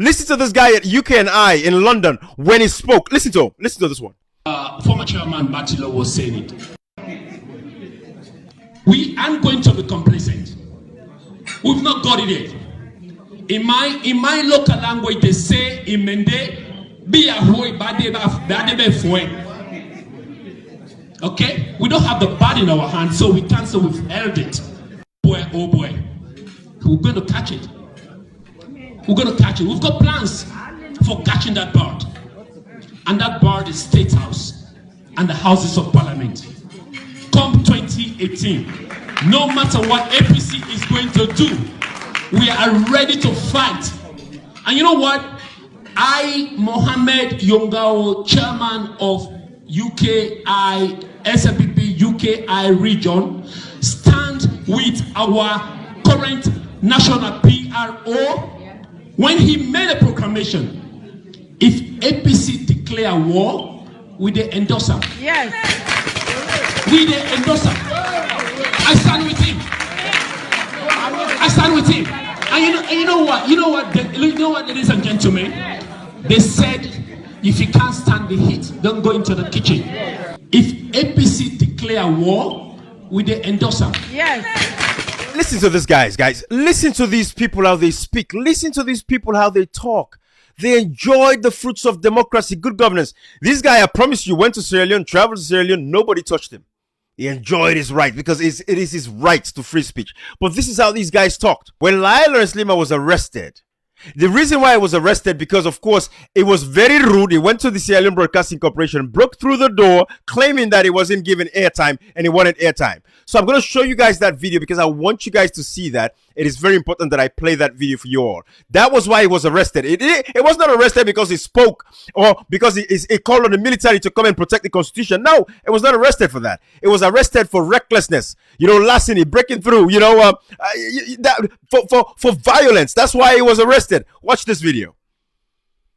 Listen to this guy at UK&I in London when he spoke. Listen to him. Listen to this one. Former Chairman Batilo was saying it. We aren't going to be complacent. We've not got it yet. In my local language, they say in Mende, be a hoy badebe fue. Okay? We don't have the bad in our hands, so we can't say we've held it. Boy, oh boy. We're going to catch it. We're going to catch it. We've got plans for catching that bird. And that bird is State House and the Houses of Parliament. Come 2018, no matter what APC is going to do, we are ready to fight. And you know what? I, Mohammed Yongao, chairman of UKI, SLPP UKI region, stand with our current national PRO when he made a proclamation. If APC declare war, we they endorse him. Yes. We they endorse him. I stand with him. I stand with him. And you know what, ladies and gentlemen? They said, if you can't stand the heat, don't go into the kitchen. If APC declare war, we they endorse him. Yes. Listen to this, guys. Listen to these people how they speak. Listen to these people how they talk. They enjoyed the fruits of democracy, good governance. This guy, I promise you, went to Sierra Leone, traveled to Sierra Leone, nobody touched him. He enjoyed his right because it is his right to free speech. But this is how these guys talked. When Lawrence Lima was arrested, the reason why he was arrested, because of course it was very rude. He went to the Sierra Leone Broadcasting Corporation, broke through the door, claiming that he wasn't given airtime and he wanted airtime. So I'm going to show you guys that video because I want you guys to see that. It is very important that I play that video for you all. That was why he was arrested. It was not arrested because he spoke or because he called on the military to come and protect the Constitution. No, it was not arrested for that. It was arrested for recklessness, larceny, breaking through, for violence. That's why he was arrested. Watch this video.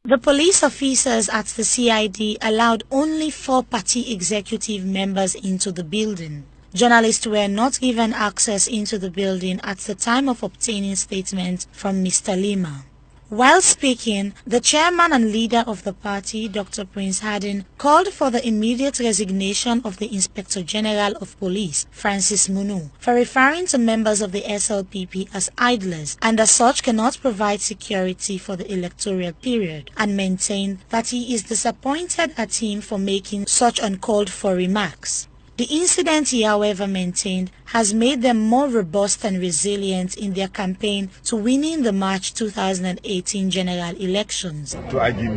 The police officers at the CID allowed only 4 party executive members into the building. Journalists were not given access into the building at the time of obtaining statements from Mr. Lima. While speaking, the chairman and leader of the party, Dr. Prince Harding, called for the immediate resignation of the Inspector General of Police, Francis Munu, for referring to members of the SLPP as idlers and as such cannot provide security for the electoral period, and maintained that he is disappointed at him for making such uncalled for remarks. The incident, he however maintained, has made them more robust and resilient in their campaign to winning the March 2018 general elections. To argue,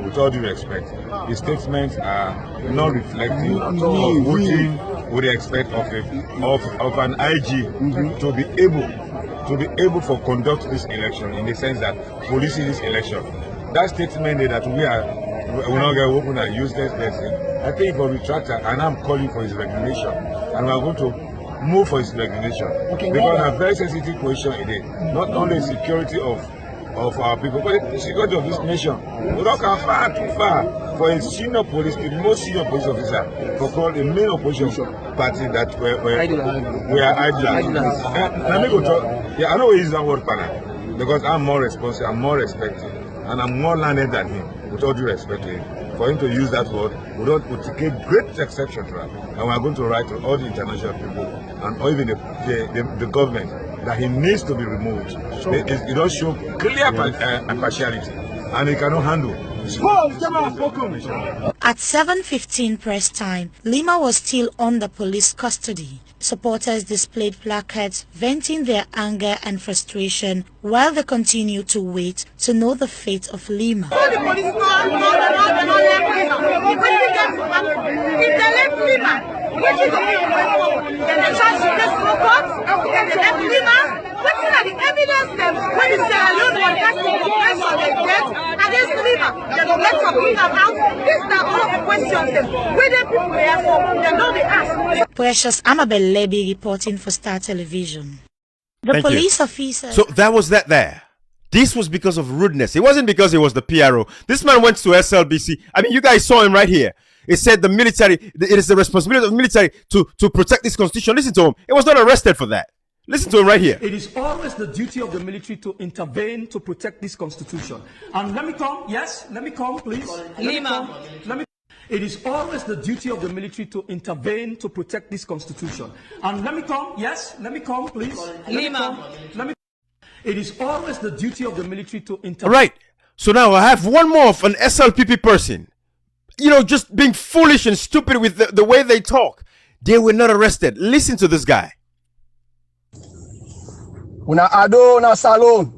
with all due respect, his statements are not reflective of voting with the expect of an IG to be able to conduct this election in the sense that policing this election. That statement that we will not get open and useless person. I think for retractor, and I'm calling for his resignation, and we are going to move for his resignation because a very sensitive question it is. Not only the security of our people, but the security of this nation. We don't come far too far for a senior police, the most senior police officer, to call the main opposition party that we are idlers. Let me go talk. Yeah, I know he is that word panel because I'm more responsive, I'm more respected, and I'm more learned than him. With all due respect to him. For him to use that word, we take great exception to that. And we are going to write to all the international people and even the government that he needs to be removed. It does show clear partiality and he cannot handle. At 7:15 press time, Lima was still under police custody. Supporters displayed placards venting their anger and frustration while they continued to wait to know the fate of Lima. Precious Amabel Leby reporting for Star Television. The police officer. So that was that there. This was because of rudeness. It wasn't because he was the PRO. This man went to SLBC. I mean, you guys saw him right here. It said the military, it is the responsibility of the military to protect this constitution. Listen to him. He was not arrested for that. Listen to him right here. It is always the duty of the military to intervene to protect this constitution. And let me come, yes, let me come, please. It is always the duty of the military to intervene to protect this constitution. And let me come, yes, let me come, please. It is always the duty of the military to intervene. All right. So now I have one more of an SLPP person. You know, just being foolish and stupid with the way they talk. They were not arrested. Listen to this guy. Una ado na salon.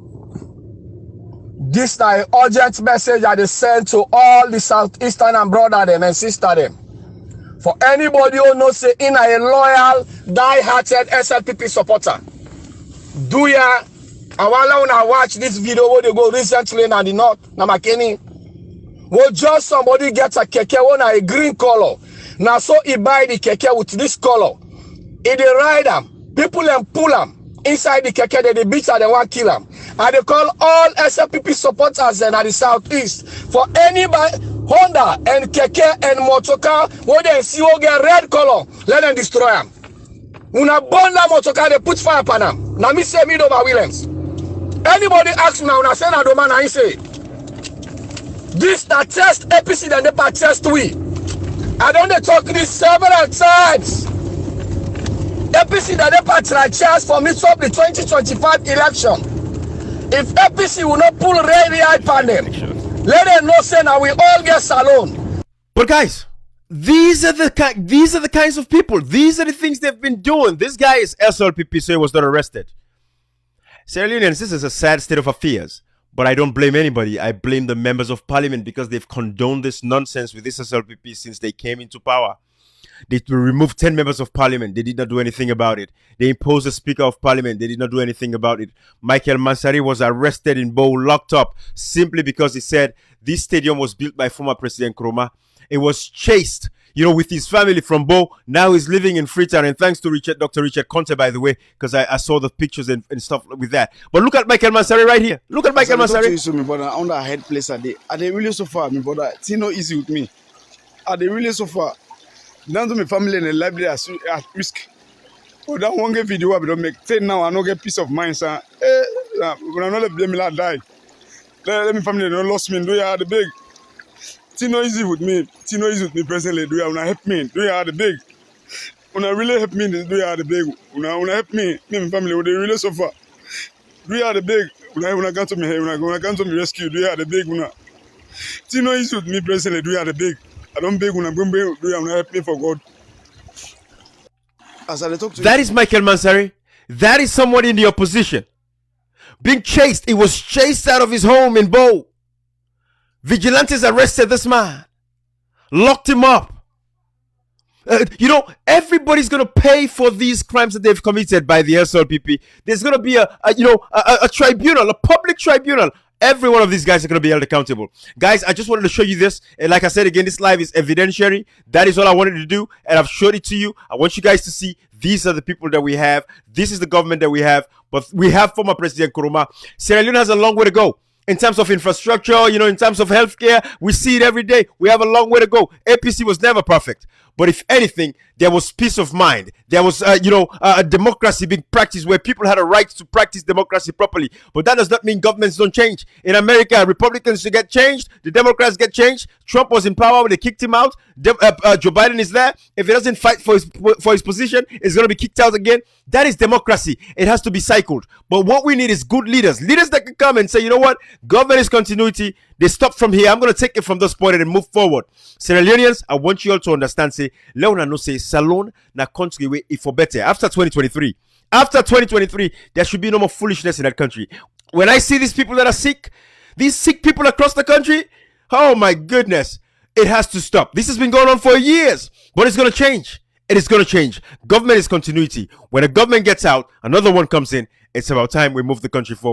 This is an urgent message that they send to all the Southeastern and brother them and sister them. For anybody who knows say in a loyal, die-hearted SLPP supporter. Do ya? And while una watch this video where they go recently in the north, na Makeni. Well, just somebody gets a keke on a green color. Now so he buy the keke with this color. If they ride them, people and pull them. Inside the keke, they beat and they want to kill them. And they call all SLPP supporters in the southeast. For anybody, Honda and keke and motorcar, when they see who get red color, let them destroy them. Una burn that motorcar, they put fire upon them. Now me say me do my Williams. Anybody ask me now, I say na do man, I say. This that test APC that they test we. I don't talk this several times. APC that they try chance for me to up the 2025 election. If APC will not pull ready upon them, let them know say now we all get salon. But guys, these are the kinds of people. These are the things they've been doing. This guy is SLPP, so he was not arrested. Sierra Leoneans, this is a sad state of affairs. But I don't blame anybody. I blame the members of parliament because they've condoned this nonsense with this SLPP since they came into power. They removed 10 members of parliament. They did not do anything about it. They imposed a speaker of parliament. They did not do anything about it. Michael Mansari was arrested in Bow, locked up, simply because he said this stadium was built by former President Nkrumah. It was chased, you know, with his family from Bow. Now he's living in Freetown. And thanks to Dr. Richard Conte, by the way, because I saw the pictures and stuff with that. But look at Michael Mansari right here. Look at Michael Mansari. So, my brother, on that head place, are they really so far, my brother? It's not easy with me. Are they really so far? Down to my family and the library at risk. Oh, that one get video I don't make. Say now I don't get peace of mind, sir. When I know let me die. Let me family don't lost me. Do you have the big? It's not easy with me. It's not easy with me personally. Do you want to help me? Do you have the big? When I really help me, do you have the big? When I help me and family, would they really suffer? Do you have the big? When I come to me, when I come to me rescue, do you have the big? It's not easy with me personally. Do you have the big? I don't beg when I'm going to do you want to help me for God? As I talk to that is Michael Mansari. That is someone in the opposition. Being chased. He was chased out of his home in Bow. Vigilantes arrested this man. Locked him up. You know, everybody's going to pay for these crimes that they've committed by the SLPP. There's going to be a tribunal, a public tribunal. Every one of these guys are going to be held accountable. Guys, I just wanted to show you this. And like I said, again, this live is evidentiary. That is all I wanted to do. And I've showed it to you. I want you guys to see these are the people that we have. This is the government that we have. But we have former President Nkrumah. Sierra Leone has a long way to go. In terms of infrastructure, you know, in terms of healthcare, we see it every day. We have a long way to go. APC was never perfect. But if anything, there was peace of mind. There was, a democracy being practiced where people had a right to practice democracy properly. But that does not mean governments don't change. In America, Republicans get changed. The Democrats get changed. Trump was in power when they kicked him out. Joe Biden is there. If he doesn't fight for his position, he's going to be kicked out again. That is democracy. It has to be cycled. But what we need is good leaders. Leaders that can come and say, you know what? Government is continuity. They stop from here. I'm going to take it from this point and move forward. Sierra Leoneans, I want you all to understand, say, Leona no say, Salon na country way if for better. After 2023, there should be no more foolishness in that country. When I see these people that are sick, these sick people across the country, oh my goodness, it has to stop. This has been going on for years, but it's going to change. It is going to change. Government is continuity. When a government gets out, another one comes in. It's about time we move the country forward.